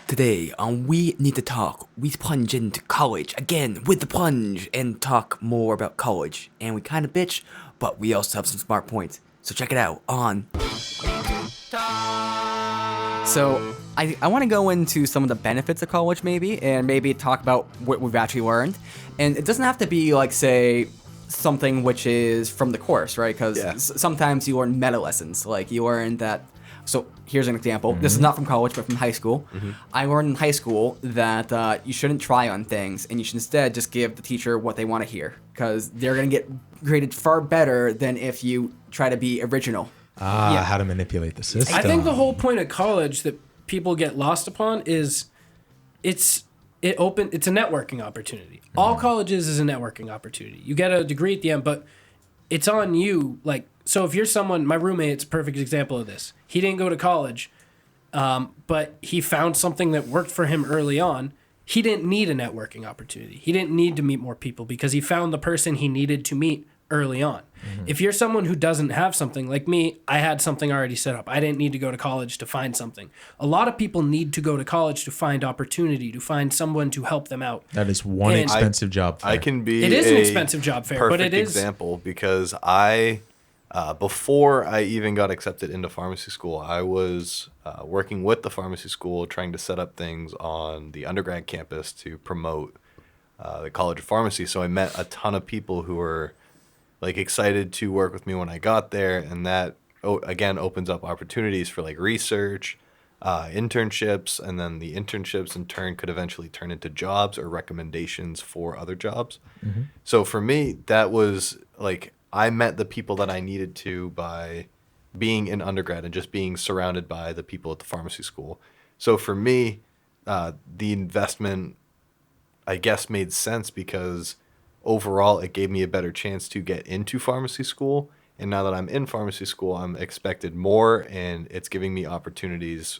Today on We Need to Talk, we plunge into college again with the plunge and talk more about college. And we kind of bitch, but we also have some smart points. So check it out on. So I want to go into some of the benefits of college maybe, and maybe talk about what we've actually learned. And it doesn't have to be like, say, something which is from the course, right? Because sometimes you learn meta lessons. Like you learn that. So here's an example. This is not from college, but from high school. I learned in high school that you shouldn't try on things, and you should instead just give the teacher what they want to hear, because they're going to get graded far better than if you try to be original. How to manipulate the system. I think the whole point of college that people get lost upon is it's a networking opportunity. All college is a networking opportunity. You get a degree at the end, but it's on you. Like, so if you're someone, my roommate's a perfect example of this. He didn't go to college, but he found something that worked for him early on. He didn't need a networking opportunity. He didn't need to meet more people because he found the person he needed to meet early on. If you're someone who doesn't have something, like me, I had something already set up. I didn't need to go to college to find something. A lot of people need to go to college to find opportunity, to find someone to help them out. That is one expensive job fair. I can be It is an expensive job fair, but it is example because before I even got accepted into pharmacy school, I was working with the pharmacy school trying to set up things on the undergrad campus to promote the College of Pharmacy. So I met a ton of people who were like excited to work with me when I got there, and that again opens up opportunities for like research, internships, and then the internships in turn could eventually turn into jobs or recommendations for other jobs. So for me, that was like I met the people that I needed to by being in undergrad and just being surrounded by the people at the pharmacy school. So for me, the investment, I guess, made sense because overall it gave me a better chance to get into pharmacy school. And now that I'm in pharmacy school, I'm expected more, and it's giving me opportunities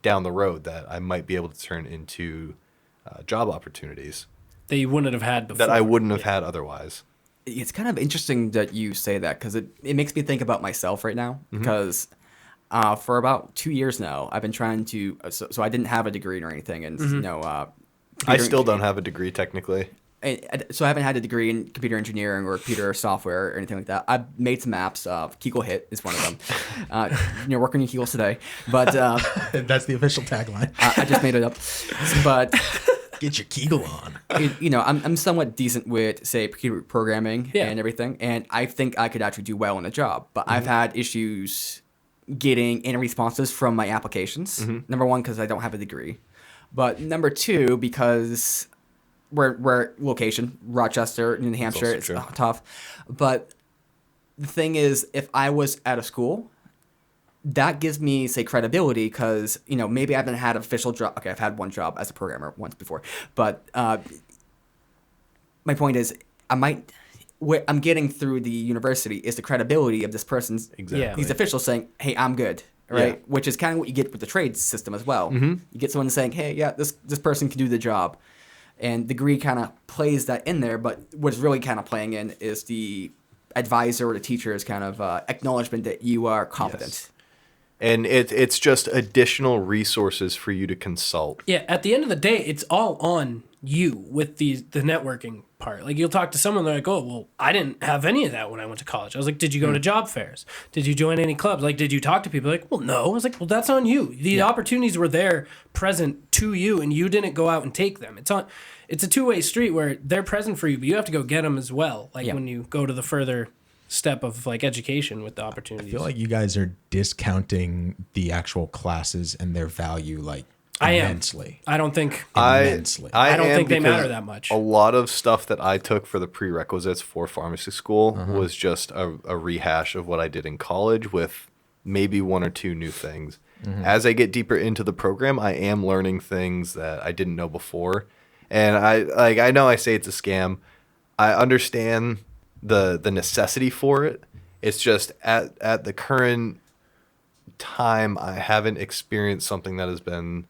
down the road that I might be able to turn into job opportunities that you wouldn't have had before. That I wouldn't have had otherwise. It's kind of interesting that you say that, because it makes me think about myself right now, because for about 2 years now, I've been trying to, so I didn't have a degree or anything, and I still don't have a degree technically. So I haven't had a degree in computer engineering or computer software or anything like that. I've made some apps. Kegel Hit is one of them. Working on Kegels today, but that's the official tagline. I just made it up, but. Get your Kegel on. I'm somewhat decent with, say, computer programming and everything, and I think I could actually do well in a job. But I've had issues getting any responses from my applications. Number one, because I don't have a degree, but number two, because we're location, Rochester, New Hampshire, it's tough. But the thing is, if I was at a school, that gives me, say, credibility, because, maybe I haven't had an official job. Okay, I've had one job as a programmer once before. But my point is, what I'm getting through the university is the credibility of this person's, these officials saying, hey, I'm good, right? Yeah. Which is kind of what you get with the trade system as well. You get someone saying, hey, yeah, this person can do the job. And degree kind of plays that in there, but what's really kind of playing in is the advisor or the teacher's kind of acknowledgement that you are competent. Yes. And it's just additional resources for you to consult. Yeah, at the end of the day, it's all on you with the networking part. Like, you'll talk to someone, they're like, oh, well, I didn't have any of that when I went to college. I was like, did you go to job fairs? Did you join any clubs? Like, did you talk to people? Like, well, no. I was like, well, that's on you. The opportunities were there present to you, and you didn't go out and take them. It's a two-way street where they're present for you, but you have to go get them as well. Like when you go to the further step of like education with the opportunities. I feel like you guys are discounting the actual classes and their value immensely. I don't think immensely. I don't think they matter that much. A lot of stuff that I took for the prerequisites for pharmacy school was just a rehash of what I did in college with maybe one or two new things. As I get deeper into the program, I am learning things that I didn't know before. And I know I say it's a scam. I understand the necessity for it. It's just at the current time, I haven't experienced something that has been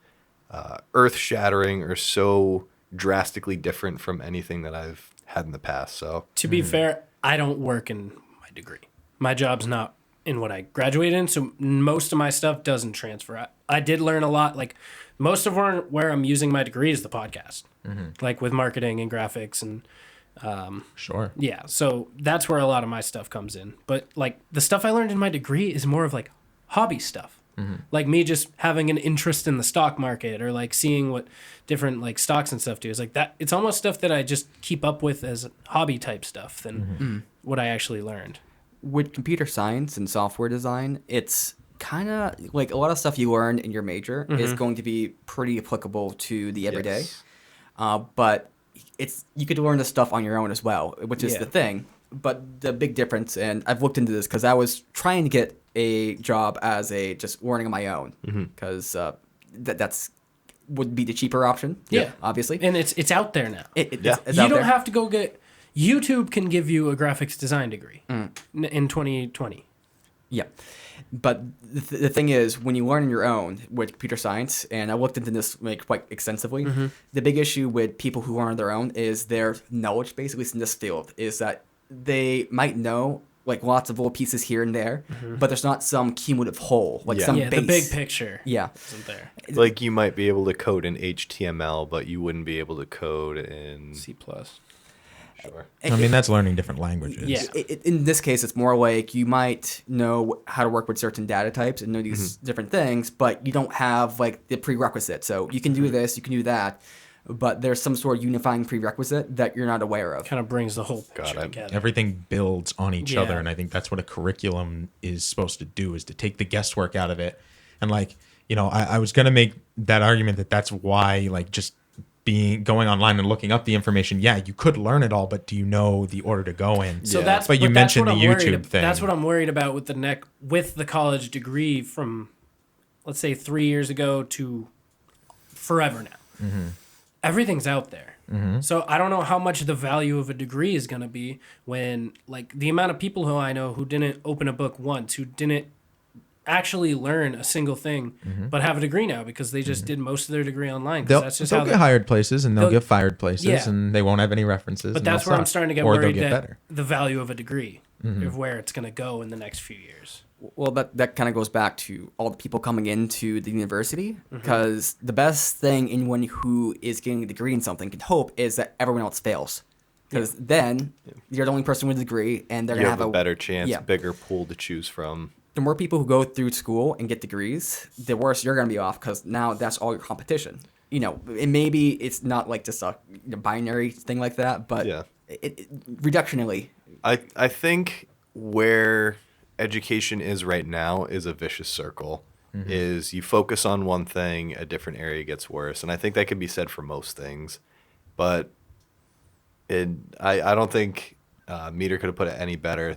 earth-shattering or so drastically different from anything that I've had in the past. So to be fair, I don't work in my degree. My job's not in what I graduated in, so most of my stuff doesn't transfer. I did learn a lot. Like most of where I'm using my degree is the podcast, like with marketing and graphics and Sure. yeah. So that's where a lot of my stuff comes in. But like the stuff I learned in my degree is more of like hobby stuff. Like me just having an interest in the stock market or like seeing what different like stocks and stuff do is like that. It's almost stuff that I just keep up with as hobby type stuff than what I actually learned. With computer science and software design, it's kind of like a lot of stuff you learn in your major is going to be pretty applicable to the everyday. Yes. But you could learn this stuff on your own as well, which is Yeah. the thing. But the big difference, and I've looked into this because I was trying to get a job as just learning on my own because that's would be the cheaper option. Yeah. Obviously. And it's out there now. It's You out don't there. have to go get. YouTube can give you a graphics design degree in 2020. Yeah. But the thing is, when you learn on your own with computer science, and I looked into this like quite extensively, the big issue with people who learn on their own is their knowledge, basically in this field, is that they might know like lots of little pieces here and there, but there's not some cumulative whole, like some Yeah, base. the big picture Yeah. isn't there. Like you might be able to code in HTML, but you wouldn't be able to code in C+. Sure. I mean, that's learning different languages. Yeah. In this case, it's more like you might know how to work with certain data types and know these different things, but you don't have like the prerequisite. So you can do this, you can do that, but there's some sort of unifying prerequisite that you're not aware of. Kind of brings the whole Got picture it. together. Everything builds on each Yeah. other, and I think that's what a curriculum is supposed to do, is to take the guesswork out of it. And like, you know, I was going to make that argument that that's why like just going online and looking up the information, yeah, you could learn it all, but do you know the order to go in? So Yeah. that's But you that's mentioned what the I'm worried YouTube ab- thing. That's what I'm worried about with the college degree from, let's say, 3 years ago to forever now. Everything's out there. So I don't know how much the value of a degree is going to be when, like, the amount of people who I know who didn't open a book once, who didn't actually learn a single thing, but have a degree now because they just did most of their degree online. 'Cause They'll, that's just they'll how get hired places and they'll they'll- get fired places Yeah. and they won't have any references. But and that's they'll where I'm suck. starting to get Or they'll worried get that better. the value of a degree, of where it's going to go in the next few years. Well, that kind of goes back to all the people coming into the university, because the best thing anyone who is getting a degree in something can hope is that everyone else fails. Because then you're the only person with a degree, and they're You going to have have a better chance, yeah. bigger pool to choose from. The more people who go through school and get degrees, the worse you're going to be off, because now that's all your competition. You know, and maybe it's not like just a binary thing like that, but Yeah. reductionally. I think where education is right now is a vicious circle. Is you focus on one thing, a different area gets worse. And I think that can be said for most things. But I don't think Meter could have put it any better.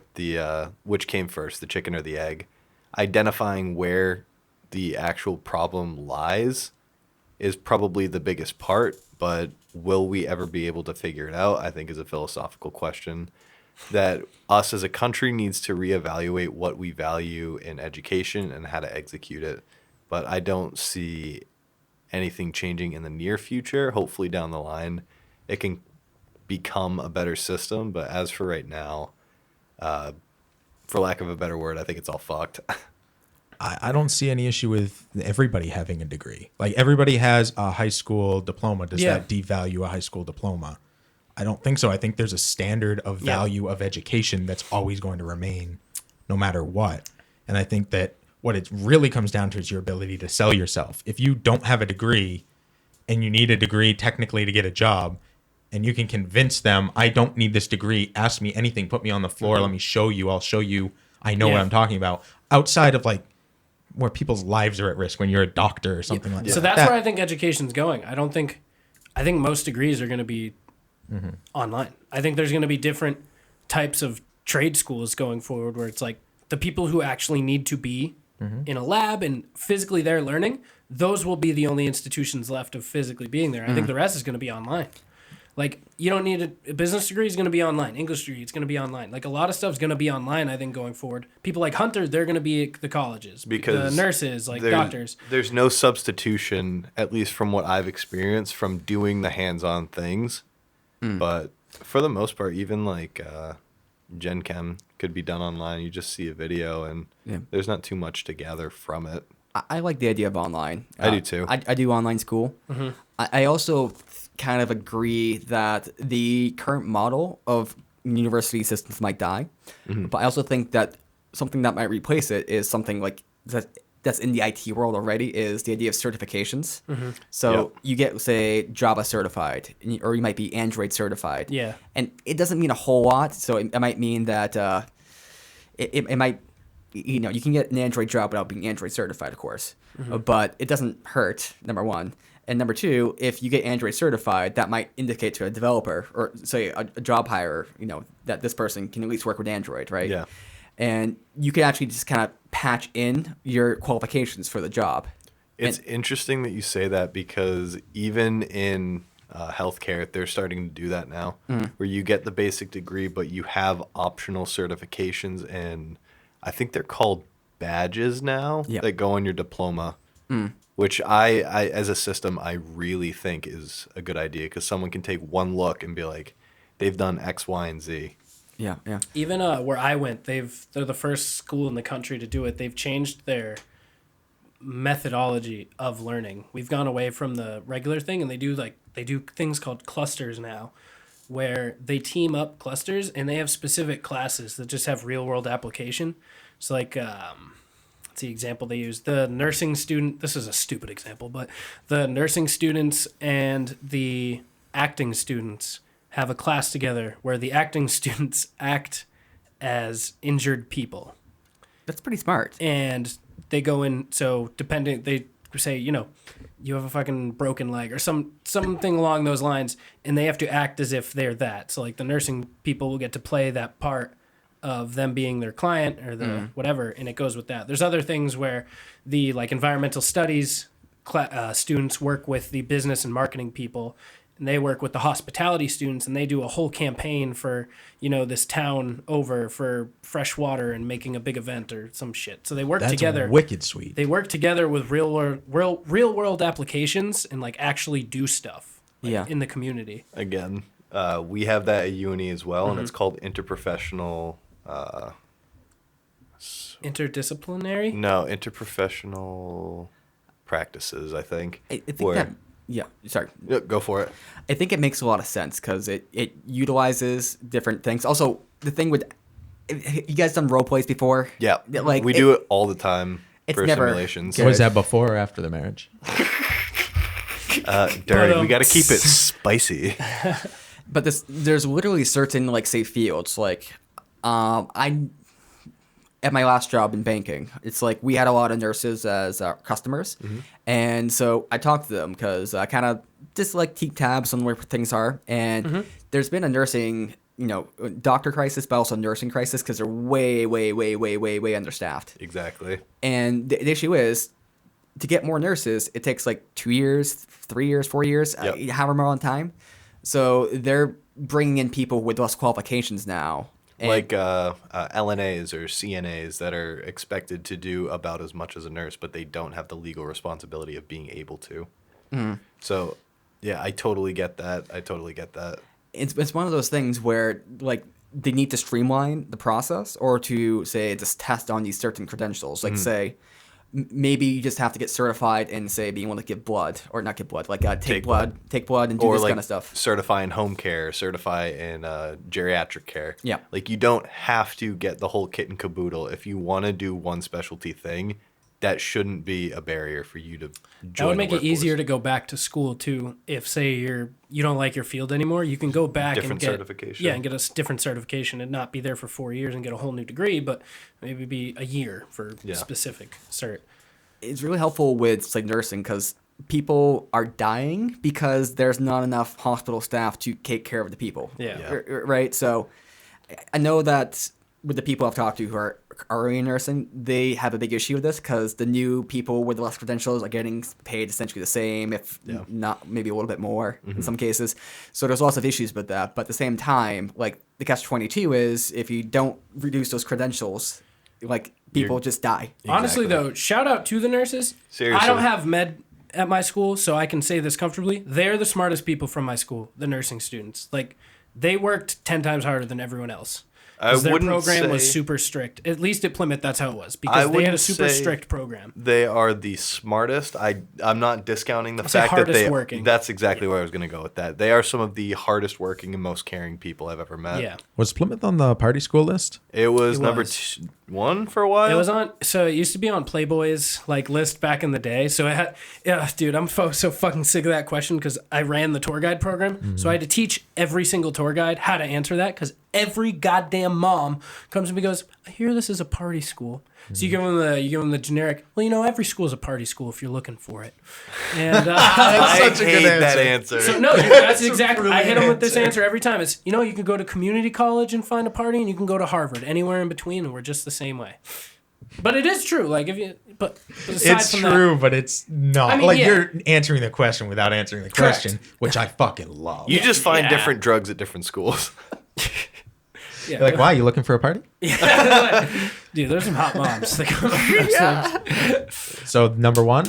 Which came first, the chicken or the egg? Identifying where the actual problem lies is probably the biggest part, but will we ever be able to figure it out, I think, is a philosophical question that us as a country needs to reevaluate what we value in education and how to execute it. But I don't see anything changing in the near future. Hopefully down the line it can become a better system, but as for right now, for lack of a better word, I think it's all fucked. I don't see any issue with everybody having a degree. Like everybody has a high school diploma. Does Yeah. that devalue a high school diploma? I don't think so. I think there's a standard of Yeah. value of education that's always going to remain no matter what. And I think that what it really comes down to is your ability to sell yourself. If you don't have a degree and you need a degree technically to get a job, and you can convince them, I don't need this degree, ask me anything, put me on the floor, let me show you, I'll show you, I know what Yeah. I'm talking about. Outside of like where people's lives are at risk when you're a doctor or something like that. So that's where I think education's going. I think most degrees are going to be online. I think there's going to be different types of trade schools going forward where it's like the people who actually need to be in a lab and physically there learning, those will be the only institutions left of physically being there. I think the rest is going to be online. Like, you don't need a business degree is going to be online. English degree, it's going to be online. Like, a lot of stuff's going to be online, I think, going forward. People like Hunter, they're going to be at the colleges. Because the nurses, like There- doctors. There's no substitution, at least from what I've experienced, from doing the hands-on things. But for the most part, even like Gen Chem could be done online. You just see a video, and Yeah. there's not too much to gather from it. I like the idea of online. I do too. I do online school. Mm-hmm. I also kind of agree that the current model of university systems might die, but I also think that something that might replace it is something like that's in the IT world already, is the idea of certifications. So you get, say, Java certified, or you might be Android certified. Yeah. And it doesn't mean a whole lot. So it might mean that it might, you know, you can get an Android job without being Android certified, of course. But it doesn't hurt, number one. And number two, if you get Android certified, that might indicate to a developer or, say, a job hirer, you know, that this person can at least work with Android, right? Yeah. And you can actually just kind of patch in your qualifications for the job. It's interesting that you say that, because even in healthcare, they're starting to do that now, where you get the basic degree, but you have optional certifications, and I think they're called badges now that go on your diploma, which I, as a system, I really think is a good idea, because someone can take one look and be like, they've done X, Y, and Z. Yeah, yeah. Even where I went, they're the first school in the country to do it. They've changed their methodology of learning. We've gone away from the regular thing, and they do things called clusters now, where they team up clusters, and they have specific classes that just have real world application. So like what's the example they use? The nursing student, this is a stupid example, but the nursing students and the acting students have a class together where the acting students act as injured people. That's pretty smart. And they go in, so depending, they say, you know, you have a fucking broken leg or something along those lines, and they have to act as if they're that. So like the nursing people will get to play that part of them being their client or the whatever, and it goes with that. There's other things where the like environmental studies students work with the business and marketing people, and they work with the hospitality students, and they do a whole campaign for, you know, this town over for fresh water and making a big event or some shit. So they work together. That's wicked sweet. They work together with real world applications and like actually do stuff in the community. Again, we have that at uni as well, and it's called interprofessional. Interdisciplinary? No, interprofessional practices, I think. I think that... Yeah, sorry. Yeah, go for it. I think it makes a lot of sense because it utilizes different things. Also, the thing with... You guys done role plays before? Yeah, like we do it all the time for simulations. Was that before or after the marriage? Dirty. We got to keep it spicy. But there's literally certain, like, say, fields. Like, at my last job in banking, it's like we had a lot of nurses as our customers. And so I talked to them because I kind of just like keep tabs on where things are. And there's been a nursing, you know, doctor crisis, but also nursing crisis because they're way, way, way, way, way, way understaffed. Exactly. And the issue is, to get more nurses, it takes like 2 years, 3 years, 4 years, however long time. So they're bringing in people with less qualifications now. Like LNAs or CNAs that are expected to do about as much as a nurse, but they don't have the legal responsibility of being able to. So, yeah, I totally get that. It's one of those things where, like, they need to streamline the process or to, say, just test on these certain credentials. Like, say... Maybe you just have to get certified in, say, being able to give blood, or not give blood, like take blood and do this kind of stuff. Certify in home care, certify in geriatric care. Yeah. Like, you don't have to get the whole kit and caboodle. If you want to do one specialty thing, that shouldn't be a barrier for you to join. That would make it easier to go back to school too. If, say, you don't like your field anymore, you can go back and get certification. Yeah, and get a different certification and not be there for 4 years and get a whole new degree, but maybe be a year for specific cert. It's really helpful with, like, nursing because people are dying because there's not enough hospital staff to take care of the people. Yeah. Right? So I know that with the people I've talked to who are already in nursing, they have a big issue with this because the new people with less credentials are getting paid essentially the same, if not maybe a little bit more in some cases. So there's lots of issues with that. But at the same time, like, the catch-22 is if you don't reduce those credentials, like, people just die. Honestly, though, shout out to the nurses. Seriously. I don't have med at my school, so I can say this comfortably. They're the smartest people from my school, the nursing students. Like, they worked 10 times harder than everyone else. Because their wouldn't program was say- super strict. At least at Plymouth, that's how it was. Because they had a wouldn't super say strict program. They are the smartest. I'm not discounting the I'll say fact that hardest they. working. That's exactly where I was going to go with that. They are some of the hardest working and most caring people I've ever met. Yeah. Was Plymouth on the party school list? It was It number was. one for a while. It was on, so it used to be on Playboy's like list back in the day. So it had, yeah, dude, I'm so fucking sick of that question because I ran the tour guide program. So I had to teach every single tour guide how to answer that because every goddamn mom comes to me and goes, I hear this is a party school. So you give them the generic, well, you know, every school is a party school if you're looking for it. And I such a good hate that answer. answer. so no, dude, that's exactly. I brilliant hit them with this answer. answer every time. It's, you know, you can go to community college and find a party, and you can go to Harvard, anywhere in between, and we're just the same way. But it is true. Like if you, but aside It's from true, but it's not. I mean, like yeah. you're answering the question without answering the Correct. question, which I fucking love. You just find Yeah. different drugs at different schools. that, yeah, You're like, why? You looking for a party? dude, there's some hot moms. That come up with those So number one.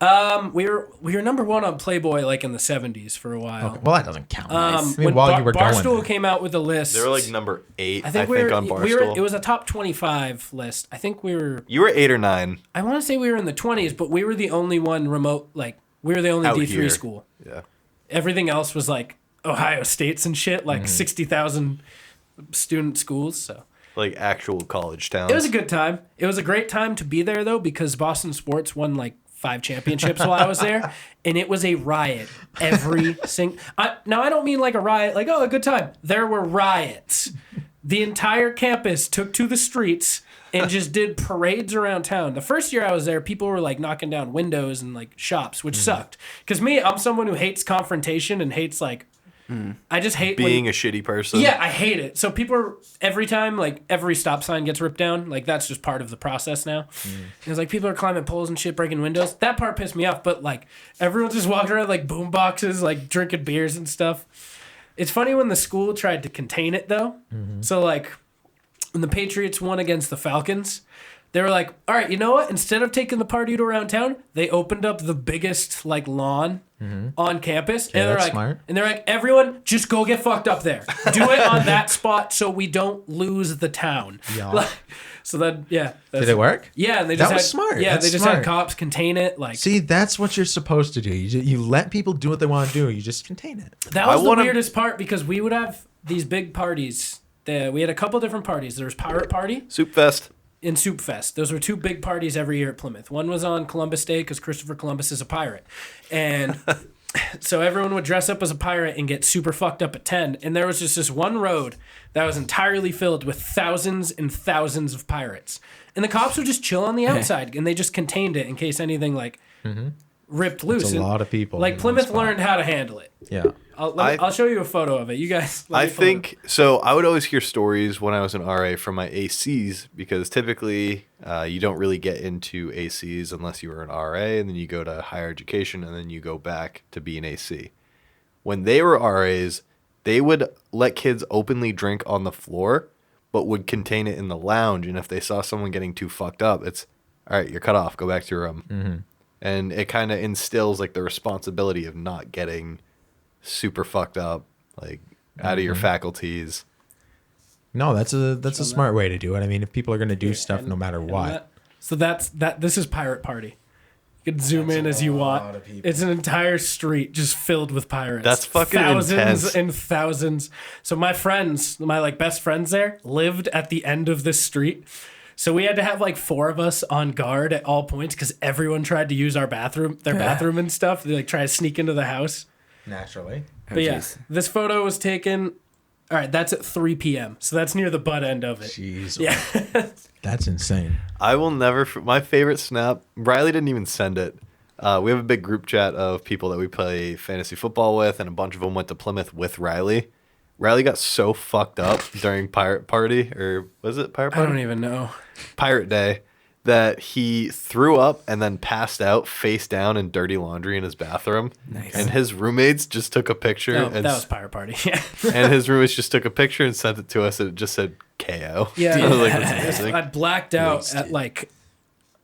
things. We were number one on Playboy like in the 70s for a while. Okay. Well, that doesn't count. I mean, When while you were Barstool going, there. came out with a list, They were like number 8, I think, we were, on Barstool. we were. It was a top 25 list. I think we were. You were 8 or 9. I want to say we were in the 20s, but we were the only one remote. Like we were the only Out D3 here. school. Yeah. Everything else was like Ohio States and shit, like 60,000 student schools. So Like actual college towns. it was a good time. It was a great time to be there though, because Boston sports won like 5 championships while I was there, and it was a riot every single. Now I don't mean like a riot, like a good time. There were riots. The entire campus took to the streets and just did parades around town. The first year I was there, people were like knocking down windows and like shops, which sucked. Because I'm someone who hates confrontation and hates like. I just hate being a shitty person. Yeah, I hate it. So people are, every time, like, every stop sign gets ripped down. Like, that's just part of the process now. It's like people are climbing poles and shit, breaking windows. That part pissed me off. But, like, everyone's just walking around, like, boom boxes, like, drinking beers and stuff. It's funny when the school tried to contain it, though. So, like, when the Patriots won against the Falcons, they were like, all right, you know what? Instead of taking the party to around town, they opened up the biggest, like, lawn on campus. Yeah, and they're that's like, smart. And they're like, everyone, just go get fucked up there. Do it on that spot so we don't lose the town. Yeah. Like, so that, yeah. Did it work? Yeah, and they That just was had, smart. Yeah, That's they just smart. had cops contain it. Like See, that's what you're supposed to do. You let people do what they want to do. You just contain it. that was I the wanna- weirdest part because we would have these big parties. We had a couple different parties. There was Pirate Party Soup Fest. and Soup Fest. Those were 2 big parties every year at Plymouth. One was on Columbus Day because Christopher Columbus is a pirate. And so everyone would dress up as a pirate and get super fucked up at 10. And there was just this one road that was entirely filled with thousands and thousands of pirates. And the cops would just chill on the outside and they just contained it in case anything like ripped loose. It's a And, lot of people. like in one Plymouth spot. learned how to handle it. Yeah. I'll show you a photo of it. You guys. let I me pull it up. think so. I would always hear stories when I was an RA from my ACs because typically you don't really get into ACs unless you were an RA and then you go to higher education and then you go back to be an AC. When they were RAs, they would let kids openly drink on the floor, but would contain it in the lounge. And if they saw someone getting too fucked up, it's all right. You're cut off. Go back to your room. And it kind of instills like the responsibility of not getting super fucked up, like out of your faculties. No, that's a smart way to do it. I mean, if people are going to do stuff and- no matter and what. that- so that's that. This is Pirate Party. You can zoom in as you lot want. of people. It's an entire street just filled with pirates. That's fucking thousands intense. and thousands. So my friends, my like best friends there, lived at the end of this street. So we had to have like 4 of us on guard at all points because everyone tried to use our bathroom, their bathroom and stuff. They like try to sneak into the house. Naturally. But yeah, this photo was taken. All right, that's at 3 p.m. So that's near the butt end of it. Jeez. Yeah. That's insane. I will never. My favorite snap. Riley didn't even send it. We have a big group chat of people that we play fantasy football with, and a bunch of them went to Plymouth with Riley. Riley got so fucked up during Pirate Party, or was it Pirate I Party? don't even know. Pirate Day, that he threw up and then passed out face down in dirty laundry in his bathroom. Nice. And his roommates just took a picture. No, and that was Pirate Party. Yeah. and his roommates just took a picture and sent it to us, and it just said KO. Yeah. I was like, that's amazing. I blacked out Wasted. at like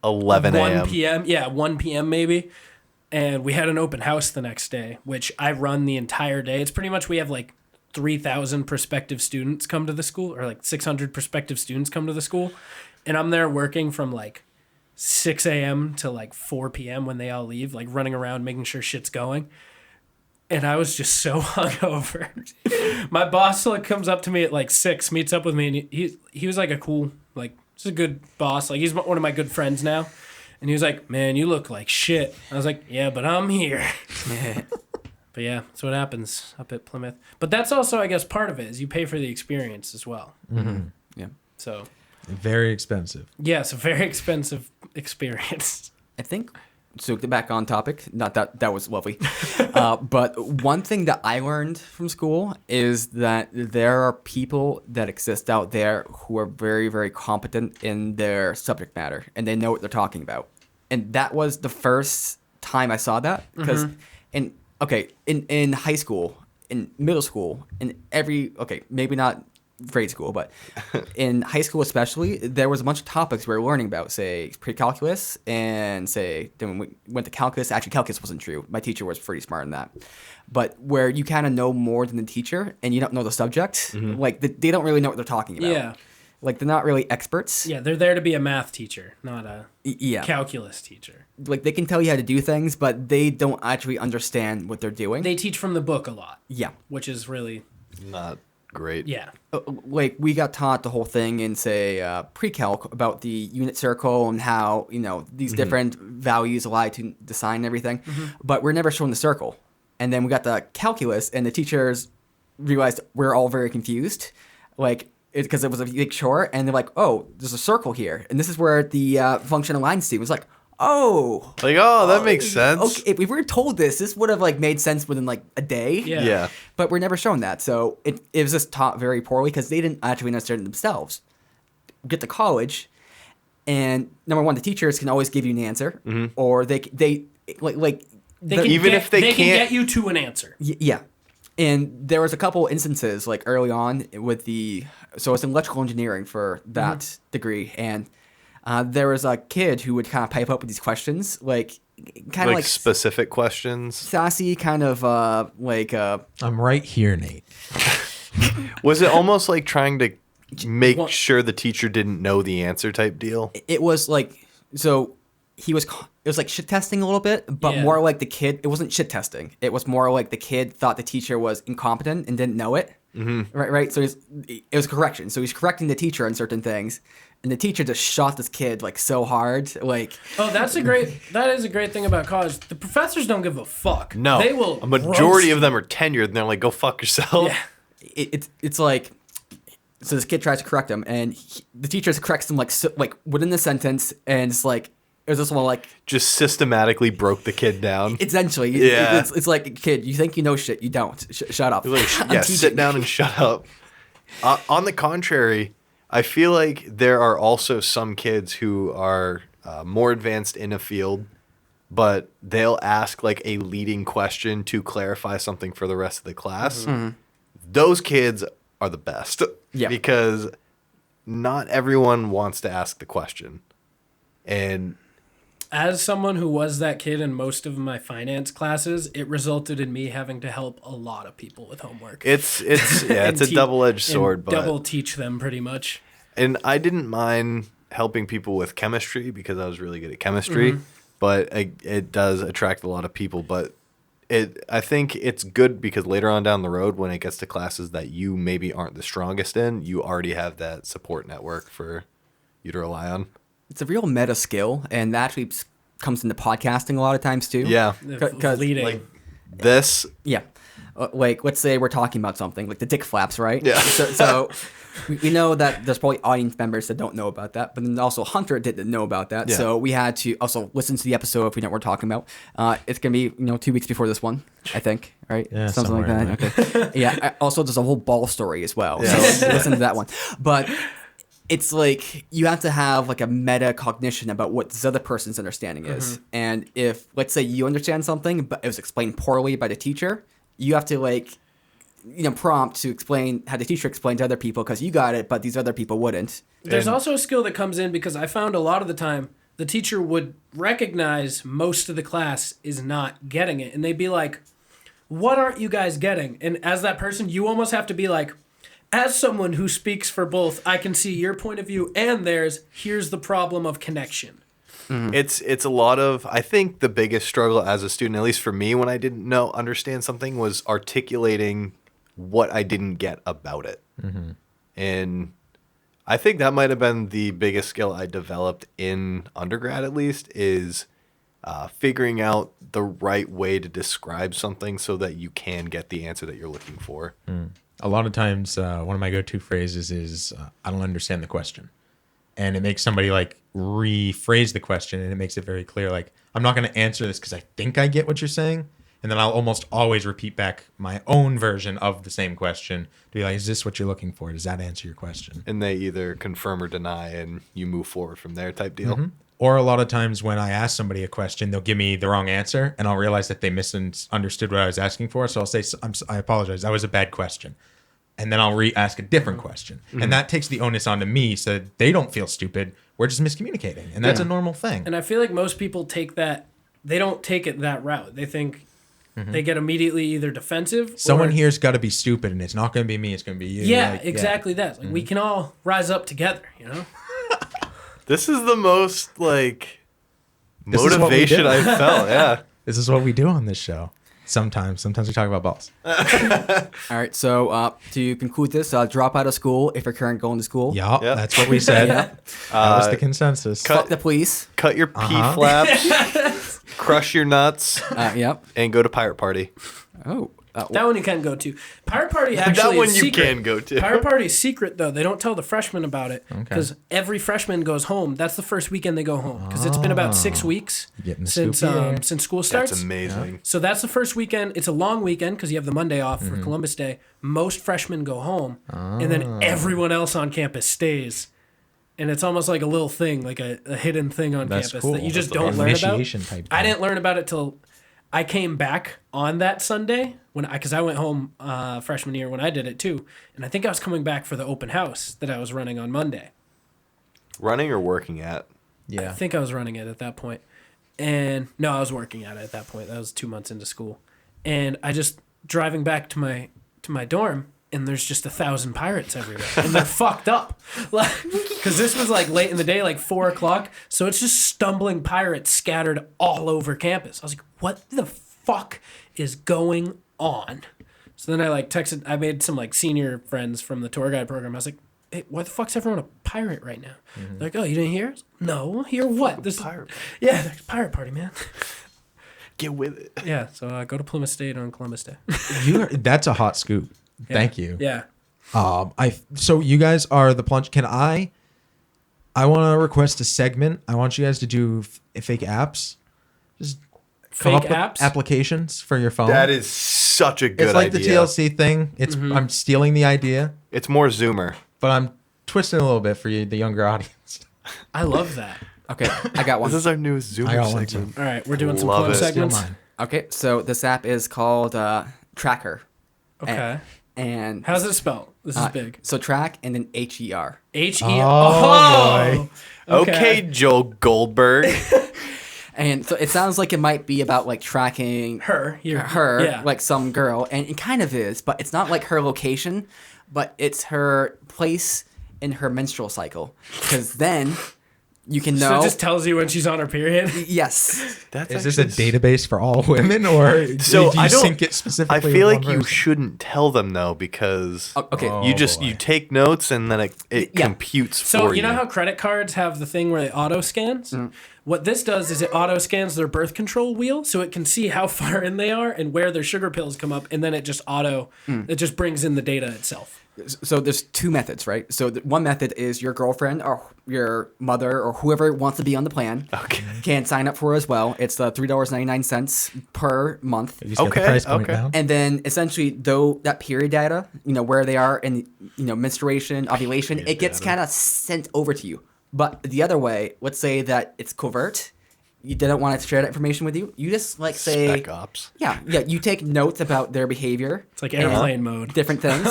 11 1 a.m. p.m. Yeah, 1 p.m. maybe. And we had an open house the next day, which I run the entire day. It's pretty much we have like 3,000 prospective students come to the school, or like 600 prospective students come to the school. And I'm there working from like 6 a.m. to like 4 p.m. when they all leave, like running around making sure shit's going. And I was just so hungover. My boss like comes up to me at like 6, meets up with me, and he was like a cool, like, he's a good boss. Like, he's one of my good friends now. And he was like, man, you look like shit. I was like, yeah, but I'm here. But yeah, that's what happens up at Plymouth. But that's also, I guess, part of it is you pay for the experience as well. Mm-hmm. Yeah. So. Very expensive. Yes, a very expensive experience. I think, so to back on topic, not that was lovely. But one thing that I learned from school is that there are people that exist out there who are very, very competent in their subject matter, and they know what they're talking about. And that was the first time I saw that, because in high school, in middle school, maybe not grade school, but in high school especially, there was a bunch of topics we were learning about, say pre-calculus, and then when we went to calculus, actually calculus wasn't true. My teacher was pretty smart in that. But where you kind of know more than the teacher and you don't know the subject, like they don't really know what they're talking about. Yeah. Like they're not really experts. Yeah, they're there to be a math teacher, not a calculus teacher. Like they can tell you how to do things, but they don't actually understand what they're doing. They teach from the book a lot. Yeah. Which is really not great. Yeah. Like we got taught the whole thing in, say, pre-calc about the unit circle and how, these different values apply to the sign and everything. But we're never shown the circle. And then we got the calculus, and the teachers realized we're all very confused. Like, because it was a big chore, and they're like, oh, there's a circle here. And this is where the function aligns to. It was like, that makes sense. Okay, if we were told this would have like made sense within like a day. Yeah. But we're never shown that, so it was just taught very poorly because they didn't actually understand it themselves. Get to college, and number one, the teachers can always give you an answer, or they can get you to an answer. Yeah. And there was a couple instances like early on with so it's in electrical engineering for that degree, and there was a kid who would kind of pipe up with these questions, like kind of like specific questions, sassy, kind of I'm right here, Nate. Was it almost like trying to make sure the teacher didn't know the answer type deal? It was like, so it was like shit testing a little bit, but more like the kid. It wasn't shit testing. It was more like the kid thought the teacher was incompetent and didn't know it. Right. So it was correction. So he's correcting the teacher on certain things. And the teacher just shot this kid like so hard, like. Oh, that is a great thing about college. The professors don't give a fuck. No, they will. A majority of them are tenured, and they're like, "Go fuck yourself." Yeah, it's like, so this kid tries to correct him, and the teacher corrects him like within the sentence, and it's like it was this one like just systematically broke the kid down. Essentially, it's like, kid, you think you know shit, you don't. Shut up. Like, sit down and shut up. On the contrary, I feel like there are also some kids who are more advanced in a field, but they'll ask like a leading question to clarify something for the rest of the class. Those kids are the best. Yeah. Because not everyone wants to ask the question. And as someone who was that kid in most of my finance classes, it resulted in me having to help a lot of people with homework. It's a double-edged sword, but double teach them pretty much. And I didn't mind helping people with chemistry because I was really good at chemistry, but it does attract a lot of people. But I think it's good because later on down the road, when it gets to classes that you maybe aren't the strongest in, you already have that support network for you to rely on. It's a real meta skill, and that actually comes into podcasting a lot of times too. Yeah. Because leading. This. Yeah. Like, let's say we're talking about something, like the dick flaps, right? Yeah. So we know that there's probably audience members that don't know about that, but then also Hunter didn't know about that. Yeah. So we had to also listen to the episode if we know what we're talking about. It's going to be, 2 weeks before this one, I think, right? Yeah, something like that. Okay. Yeah. Also, there's a whole ball story as well. Yeah. So listen to that one. But it's like you have to have like a meta cognition about what this other person's understanding is. And if, let's say you understand something, but it was explained poorly by the teacher, you have to prompt to explain how the teacher explained to other people because you got it, but these other people wouldn't. There's also a skill that comes in because I found a lot of the time the teacher would recognize most of the class is not getting it. And they'd be like, what aren't you guys getting? And as that person, you almost have to be like, as someone who speaks for both, I can see your point of view and theirs. Here's the problem of connection. Mm-hmm. It's a lot of, I think the biggest struggle as a student, at least for me, when I didn't understand something, was articulating what I didn't get about it. Mm-hmm. And I think that might have been the biggest skill I developed in undergrad, at least, is figuring out the right way to describe something so that you can get the answer that you're looking for. A lot of times, one of my go-to phrases is, I don't understand the question. And it makes somebody like rephrase the question, and it makes it very clear, like, I'm not going to answer this because I think I get what you're saying. And then I'll almost always repeat back my own version of the same question to be like, is this what you're looking for? Does that answer your question? And they either confirm or deny, and you move forward from there type deal. Mm-hmm. Or a lot of times when I ask somebody a question, they'll give me the wrong answer, and I'll realize that they misunderstood what I was asking for. So I'll say, I apologize. That was a bad question. And then I'll re-ask a different question. Mm-hmm. And that takes the onus onto me so that they don't feel stupid. We're just miscommunicating. And that's a normal thing. And I feel like most people take that, they don't take it that route. They think they get immediately either defensive. Someone here's got to be stupid, and it's not going to be me. It's going to be you. Yeah, like, exactly that. Like, we can all rise up together, you know? This is the most, like, motivation I've felt, yeah. This is what we do on this show. Sometimes we talk about balls. All right, so to conclude this, drop out of school if you're currently going to school. Yeah, that's what we said. That was the consensus. Fuck the police. Cut your P-flaps, crush your nuts, and go to Pirate Party. Oh. That one you can go to. Pirate Party actually that one is you secret. can go to. Pirate Party is secret, though. They don't tell the freshmen about it because every freshman goes home. That's the first weekend they go home because it's been about 6 weeks since school starts. That's amazing. Yeah. So that's the first weekend. It's a long weekend because you have the Monday off for Columbus Day. Most freshmen go home, and then everyone else on campus stays. And it's almost like a little thing, like a hidden thing on campus that you just don't learn about. Type I didn't learn about it till I came back on that Sunday because I went home freshman year when I did it too, and I think I was coming back for the open house that I was running on Monday. Running or working at? Yeah, I think I was running it at that point, and no, I was working at it at that point. That was 2 months into school, and I just driving back to my dorm, and there's just 1,000 pirates everywhere, and they're fucked up, because this was like late in the day, like 4:00, so it's just stumbling pirates scattered all over campus. I was like, what the fuck is going on? So then I like texted, I made some like senior friends from the tour guide program. I was like, hey, why the fuck's everyone a pirate right now? They're like, oh, you didn't hear? No, hear what? This pirate. Yeah, pirate party, man. Get with it. Yeah, so go to Plymouth State on Columbus Day. That's a hot scoop. Yeah. Thank you. Yeah. So you guys are the Plunge. Can I want to request a segment. I want you guys to do fake apps. Just come Fake up with apps? applications for your phone. That is such a good idea. It's like the TLC thing. It's I'm stealing the idea, It's more Zoomer. but I'm twisting a little bit for you, the younger audience. I love that. Okay, I got one. This is our newest I Zoomer got one segment. All right, we're doing some Love Plunge it. segments. Steal mine. Okay, so this app is called Tracker. Okay. And How's it spelled? This is big. So track and then HER. H-E-R. boy. Okay, Joel Goldberg. And so it sounds like it might be about like tracking Her. her, like some girl, and it kind of is, but it's not like her location, but it's her place in her menstrual cycle. Because then you can know. So it just tells you when she's on her period? Yes. Is this a database for all women, or So do you I don't sync it specifically? I feel with like one you person? shouldn't tell them though, because Okay. you take notes and then it computes So for you know how credit cards have the thing where it auto scans? What this does is it auto scans their birth control wheel, so it can see how far in they are and where their sugar pills come up, and then it just it just brings in the data itself. So there's two methods, right? So one method is your girlfriend or your mother or whoever wants to be on the plan can sign up for as well. It's $3.99 per month. You just get the price point down. And then essentially, though that period data, where they are in, menstruation, ovulation, it gets kind of sent over to you. But the other way, let's say that it's covert. You didn't want to share that information with you. You just say Spec Ops. Yeah. You take notes about their behavior. It's like airplane mode. Different things.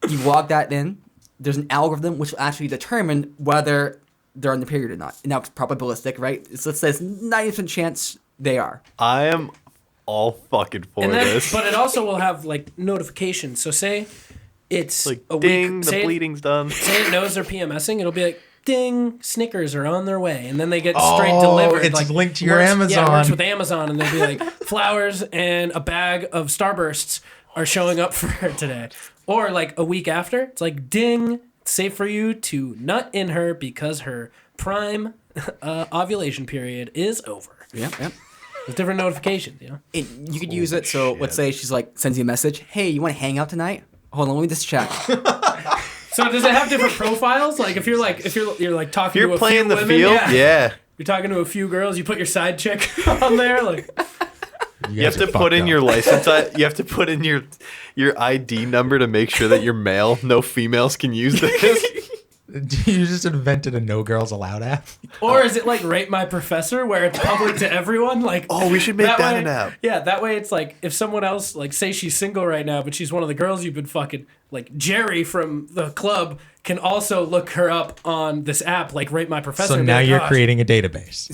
You log that in. There's an algorithm which will actually determine whether they're on the period or not. Now it's probabilistic, right? So it says 90% chance they are. I am all fucking for And then, this. but it also will have like notifications. So say it's Like, a ding, week. the bleeding's done. Say it knows they're PMSing. It'll be like, ding, Snickers are on their way, and then they get straight delivered. It's like, linked to your Yeah, Amazon. it works with Amazon, and they'll be like, flowers and a bag of Starbursts are showing up for her today. Or like a week after, it's like, ding, it's safe for you to nut in her because her prime ovulation period is over. Yep. With different notifications, you know. And you could use it. So let's say she's like sends you a message. Hey, you want to hang out tonight? Hold on, let me just check. So does it have different profiles? Like if you're talking to a playing few the women, field? Yeah. You're talking to a few girls, you put your side chick on there, like You have to put in your license. You have to put in your ID number to make sure that you're male. No females can use this. You just invented a No Girls Allowed app. or is it like Rate My Professor where it's public to everyone? Like We should make that way, an app. Yeah, that way it's like if someone else like say she's single right now, but she's one of the girls you've been fucking, like Jerry from the club can also look her up on this app like Rate My Professor. So now you're creating a database.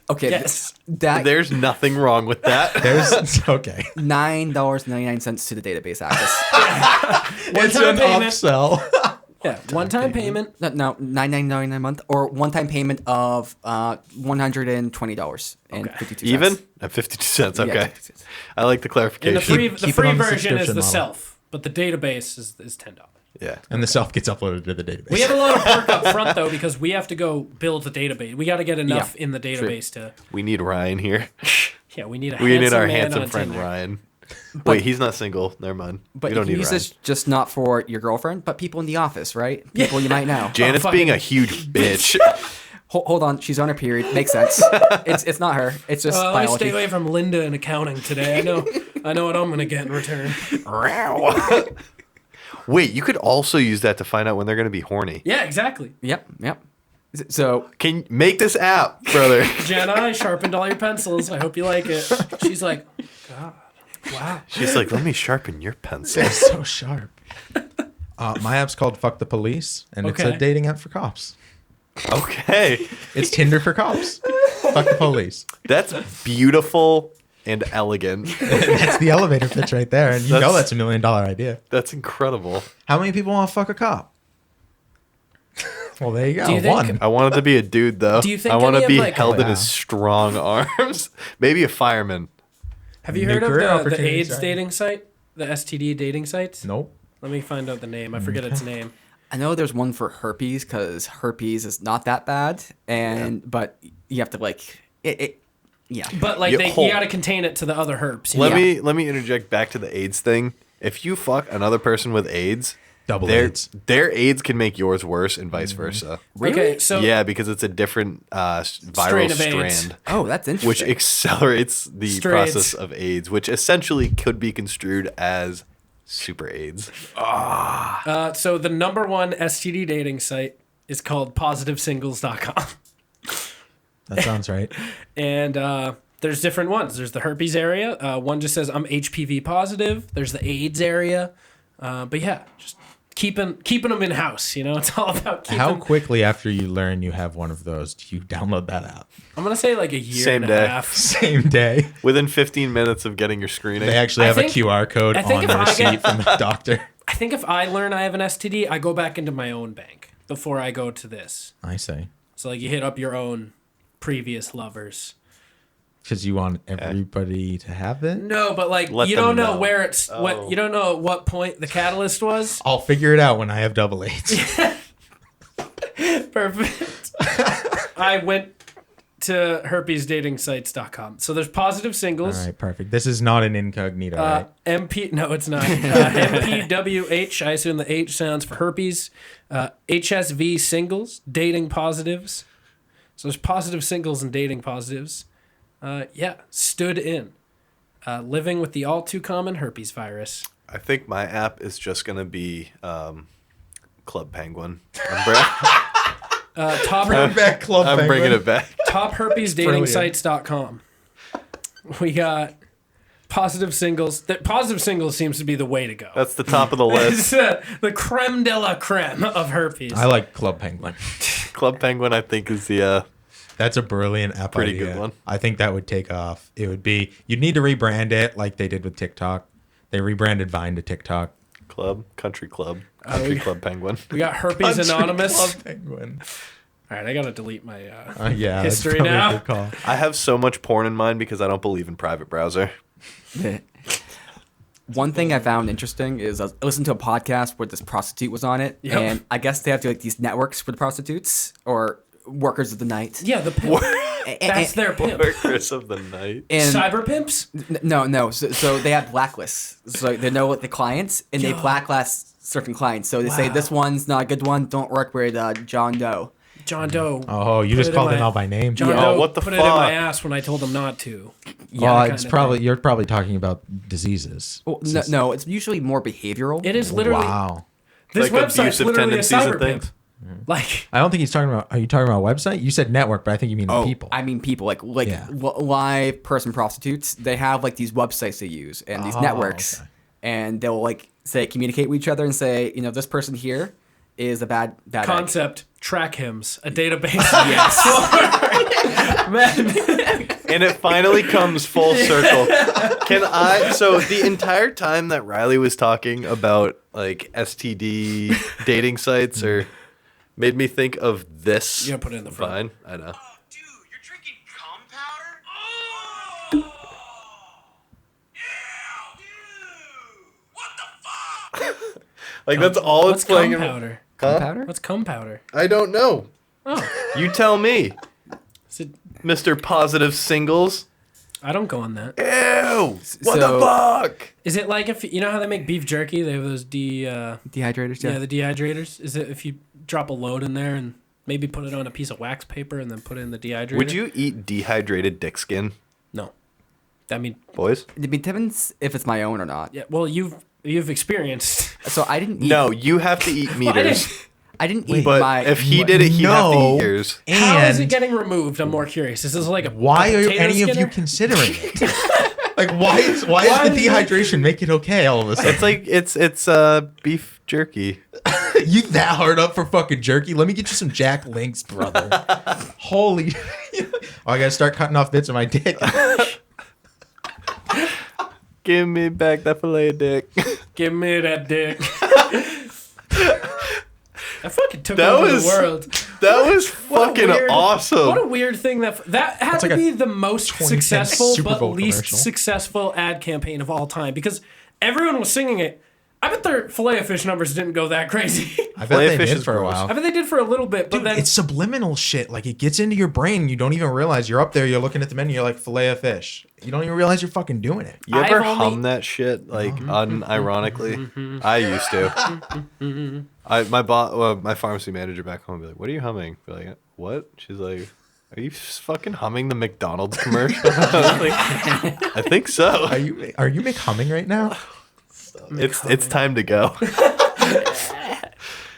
Okay. Yes. There's nothing wrong with that. There's okay. $9.99 to the database access. It's One-time an payment. upsell. Yeah, one-time payment. No, $9.99 a month or one-time payment of $120 and 52 cents. Even at 52 cents. Okay. Yeah, 52 cents. I like the And clarification. the free keep it on the version is subscription the model. self, but the database is $10. Yeah. And the self gets uploaded to the database. We have a lot of work up front though because we have to go build the database. We got to get enough in the database to. We need Ryan here. Yeah, we need a. We need our man handsome on friend Tinder. Ryan. Wait, he's not single. Never mind. But we you don't can need use Ryan. this just not for your girlfriend, but people in the office, right? People you might know. Janet's fuck. being a huge bitch. Hold on, she's on her period. Makes sense. It's not her. It's just Let me biology. stay away from Linda in accounting today. I know what I'm gonna get in return. Wait, you could also use that to find out when they're going to be horny. Yeah, exactly. Yep. So Can you make this app, brother? Jenna, I sharpened all your pencils. I hope you like it. She's like, God, wow. She's like, let me sharpen your pencil. They're so sharp. My app's called Fuck the Police, and it's Okay. a dating app for cops. Okay. It's Tinder for cops. Fuck the police. That's beautiful and elegant. That's the elevator pitch right there, and you know that's $1 million idea. That's incredible. How many people want to fuck a cop? Well, there you go. Do you think- One. I want it to be a dude, though. Do you think I want any to of, be like- held in Yeah. his strong arms. Maybe a fireman. Have you New heard career of the opportunities, AIDS right? dating site? The STD dating sites? Nope. Let me find out the name. I forget its name. I know there's one for herpes because herpes is not that bad, but you have to like it. Yeah. But like Yeah, you got to contain it to the other herpes. you Let know? me interject back to the AIDS thing. If you fuck another person with AIDS, Double their AIDS. their AIDS can make yours worse and vice versa. Okay, so Yeah, because it's a different viral Strain of AIDS. strand, Oh, that's interesting. which accelerates the Strains. process of AIDS, which essentially could be construed as super AIDS. so the number one STD dating site is called positivesingles.com. That sounds right. And there's different ones. There's the herpes area. One just says I'm HPV positive. There's the AIDS area. But yeah, just keeping them in house. You know, it's all about keeping. How quickly after you learn you have one of those do you download that app? I'm gonna say like a year Same and a day. half. Same day. Within 15 minutes of getting your screening. They actually I have think- a QR code I think on the if I receipt get- from the doctor. I think if I learn I have an STD, I go back into my own bank before I go to this. I say. So like you hit up your own previous lovers. Because you want everybody to have it? No, but like Let you them don't know know. where it's what you don't know at what point the catalyst was. I'll figure it out when I have double AIDS. Perfect. I went to herpesdatingsites.com. So there's positive singles. All right, perfect. This is not an incognito, right? MP, no, it's not. MPWH, I assume the H sounds for herpes. HSV singles, dating positives. So there's positive singles and dating positives. Stood in. Living with the all too common herpes virus. I think my app is just going to be Club Penguin. Top Bring back Club I'm bringing Penguin. it back. topherpesdatingsites.com. We got positive singles. Positive singles seems to be the way to go. That's the top of the It's list. the creme de la creme of herpes. I like Club Penguin. Club Penguin, I think, is the That's a brilliant app Pretty idea. good one. I think that would take off. It would be, you'd need to rebrand it like they did with TikTok. They rebranded Vine to TikTok. Country Club Penguin. We got Herpes Anonymous. Club Penguin. All right, I gotta delete my Yeah, history that's probably now. a good call. I have so much porn in mine because I don't believe in private browser. One thing I found interesting is I listened to a podcast where this prostitute was on it, Yep. and I guess they have these networks for the prostitutes or workers of the night. Yeah, the pimp. That's their pimp. Workers of the night. And Cyber pimps? no. So they have blacklists. So they know what the clients, and they blacklist certain clients. So they say this one's not a good one. Don't work with John Doe. John Doe. Oh, you Put just it in called my- him out by name. John Oh, Doe what the put it in my fuck? ass when I told him not to. Well, that it's kinda probably thing. you're probably talking about diseases. Well, no, it's usually more behavioral. It is literally. Wow. This Like website's abusive literally a tendencies and cyber pimp. things? Like, I don't think he's talking about. Are you talking about website? You said network, but I think you mean people. I mean people like Yeah. live person prostitutes. They have like these websites they use and these networks, okay. and they'll like say communicate with each other and say, this person here is a bad egg. concept, track hymns, a database. Yes. Man. And it finally comes full circle. So the entire time that Riley was talking about like STD dating sites or made me think of this. You gotta put it in the front. Vine. I know. Oh, dude, you're drinking cum powder? Oh! Ew, dude! What the fuck? Like that's all What's it's playing. cum powder? Huh? Powder? What's cum powder? I don't know. Oh, You tell me, is it, Mr. Positive Singles. I don't go on that. Ew! What So- the fuck? Is it like if you know how they make beef jerky? They have those Dehydrators. Yeah. the dehydrators. Is it if you drop a load in there and maybe put it on a piece of wax paper and then put it in the dehydrator? Would you eat dehydrated dick skin, No. I mean, boys? It depends if it's my own or not. yeah. Well, you've experienced. So I didn't eat. No, you have to eat meters. I didn't eat But my. if he did it, he'd have to No. eat yours. How is it And getting removed? I'm more curious. Is this like a why are potato any of you skinner? considering it? Like, why does the dehydration make it okay all of a sudden? It's like it's beef jerky. You that hard up for fucking jerky? Let me get you some Jack Links, brother. Holy! I gotta start cutting off bits of my dick. Give me back that fillet of dick. Give me that dick. I fucking took That over was- the world. That was What a fucking weird- awesome. What a weird thing that had That's to like a be the most 2010 successful Super but Bowl least commercial. successful ad campaign of all time because everyone was singing it. I bet their Filet-O-Fish numbers didn't go that crazy. I bet Filet they of fish did is for a gross. while. I bet they did for a little bit, but Dude, then it's subliminal shit. Like it gets into your brain. You don't even realize you're up there. You're looking at the menu. You're like filet of fish. You don't even realize you're fucking doing it. You ever I've only- hum that shit like unironically? I used to. My pharmacy manager back home would be like, "What are you humming?" Be like, "What?" She's like, "Are you fucking humming the McDonald's commercial?" I was like, "I think so." Are you McHumming right now? It's time to go.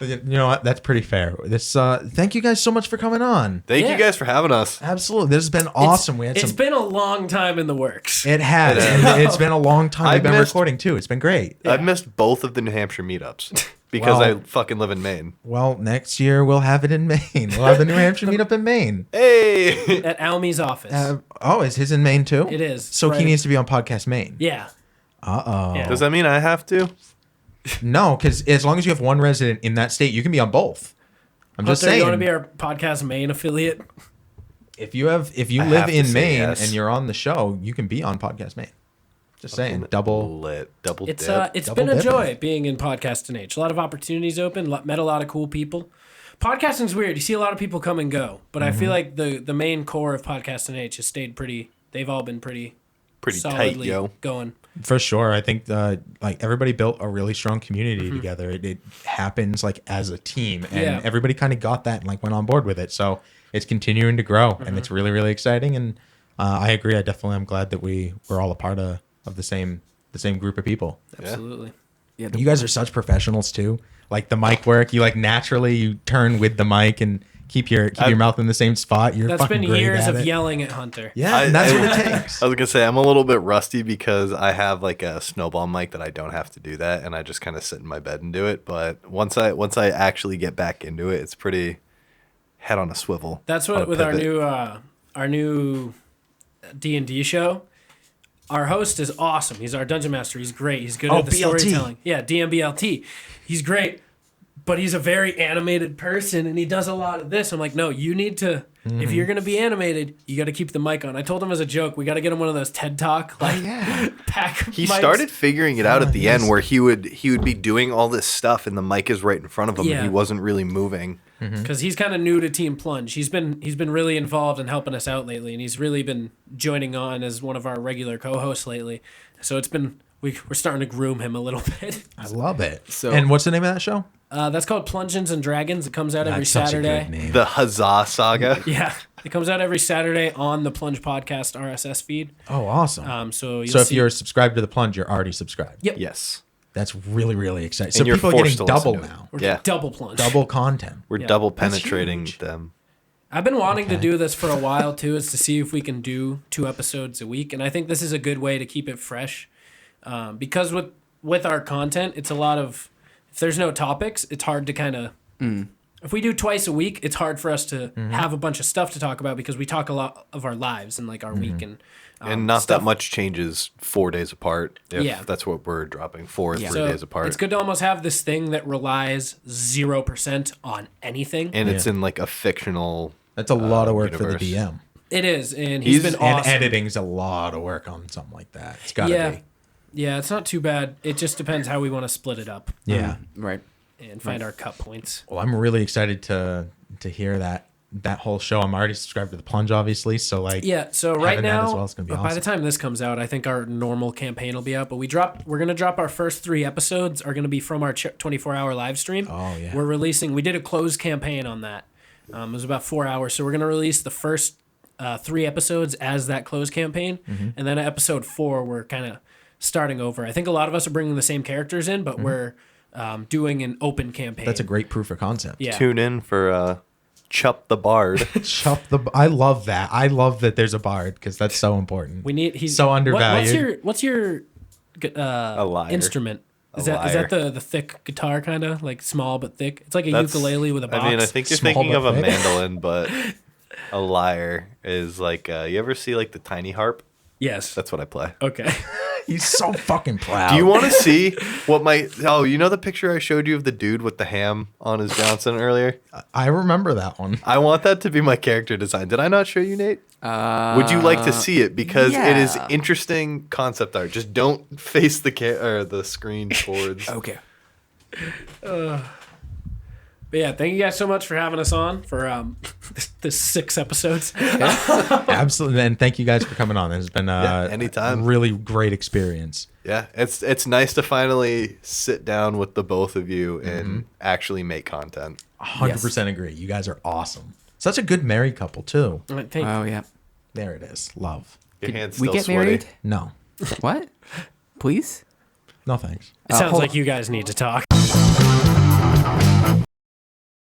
You know what? That's pretty fair. Thank you guys so much for coming on. Thank Yeah. you guys for having us. Absolutely, this has been awesome. We had it's some. been a long time in the works. It has. And it's been a long time we've I've been missed- recording too. It's been great. I've missed both of the New Hampshire meetups because Wow. I fucking live in Maine. Well, next year we'll have it in Maine. We'll have the New Hampshire meetup in Maine. Hey. At Almy's office. Is his in Maine too? It is. So he Right. needs to be on Podcast Maine. Yeah. Uh-oh. Does that mean I have to? No, because as long as you have one resident in that state, you can be on both. I'm just Hunter, saying. you want to be our Podcast Maine affiliate? If you I live have to in say Maine yes. and you're on the show, you can be on Podcast Maine. Just saying, double. lit, double It's dip. it's Double been a dipping. joy being in Podcast and H. A lot of opportunities open. Met a lot of cool people. Podcasting's weird. You see a lot of people come and go, but I feel like the main core of Podcast and H has stayed pretty. They've all been pretty Pretty tight, solidly yo. going. For sure, I think like everybody built a really strong community together. It happens like as a team, and Yeah. everybody kind of got that and like went on board with it. So it's continuing to grow, and it's really really exciting. And I agree. I definitely am glad that we're all a part of the same group of people. Absolutely. Yeah, You guys are such professionals too. Like the mic work, you like naturally you turn with the mic and keep your mouth in the same spot. You're That's fucking been great years at of it. yelling at Hunter. Yeah, and that's what it takes. I was gonna say I'm a little bit rusty because I have like a snowball mic that I don't have to do that, and I just kind of sit in my bed and do it. But once I actually get back into it, it's pretty head on a swivel. That's on a what with our new D&D show. Our host is awesome. He's our dungeon master. He's great. He's good at the BLT. storytelling. Yeah, DMBLT. He's great, but he's a very animated person, and he does a lot of this. I'm like, no, you need to. If you're gonna be animated, you got to keep the mic on. I told him as a joke, we got to get him one of those TED Talk pack. He mics. started figuring it out at the end where he would be doing all this stuff and the mic is right in front of him Yeah. and he wasn't really moving. Because he's kind of new to Team Plunge. He's been really involved in helping us out lately, and he's really been joining on as one of our regular co-hosts lately. So it's been we're starting to groom him a little bit. I love it. So- and what's the name of that show? That's called Plungeons and Dragons. It comes out every That's such a Saturday. good name. The Huzzah Saga. Yeah, it comes out every Saturday on the Plunge Podcast RSS feed. Oh, awesome. So you'll So if see- you're subscribed to the Plunge, you're already subscribed. Yep. Yes. That's really, really exciting. And So you're people are forced getting to listen double to it. now. We're Yeah. double Plunge. Double content. We're Yeah. double That's penetrating huge. them. I've been wanting to Okay. do this for a while too, is to see if we can do 2 episodes a week, and I think this is a good way to keep it fresh. Because with our content, it's a lot of if there's no topics, it's hard to kind of. If we do twice a week, it's hard for us to have a bunch of stuff to talk about because we talk a lot of our lives and like our week And not stuff. that much changes 4 days apart. If Yeah. that's what we're dropping, 4 or 3 So days apart. it's good to almost have this thing that relies 0% on anything. And it's in like a fictional. That's a lot of work universe. for the DM. It is, and he's been And awesome. editing's a lot of work on something like that. It's got to Yeah, be. yeah, it's not too bad. It just depends how we want to split it up Yeah. Right. and find our cut points. Well, I'm really excited to hear that whole show. I'm already subscribed to the Plunge, obviously. So like, Yeah, so right having that now, as well is gonna be by the awesome. time this comes out, I think our normal campaign will be out. But we're gonna drop our first 3 episodes are gonna be from our 24-hour live stream. Oh, yeah. We did a closed campaign on that. It was about 4 hours, so we're gonna release the first 3 episodes as that closed campaign, Mm-hmm. and then at episode 4 we're kind of starting over. I think a lot of us are bringing the same characters in, but we're doing an open campaign. Mm-hmm. that's a great proof of concept. yeah. Tune in for Chup the Bard. I love that. I love that there's a bard because that's so important. He's so undervalued. What's your lyre. instrument? Is A that lyre. the thick guitar kind of like small but thick? It's like a That's- ukulele with a box. I mean, I think you're Small thinking but of a thick. mandolin, but a lyre is like, you ever see like the tiny harp? Yes. That's what I play. Okay. He's so fucking proud. Do you want to see what you know the picture I showed you of the dude with the ham on his Johnson earlier? I remember that one. I want that to be my character design. Did I not show you, Nate? Would you like to see it? Because it is yeah. interesting concept art. Just don't face the screen towards. Okay. But yeah, thank you guys so much for having us on for this 6 episodes. Absolutely. And thank you guys for coming on. It's been anytime. a really great experience. Yeah, it's nice to finally sit down with the both of you and actually make content. 100% agree. You guys are awesome. Such a good married couple, too. Oh yeah. There it is. Love. Your hands We still get sweaty. married? No. What? Please? No thanks. It sounds hold like you guys need to talk.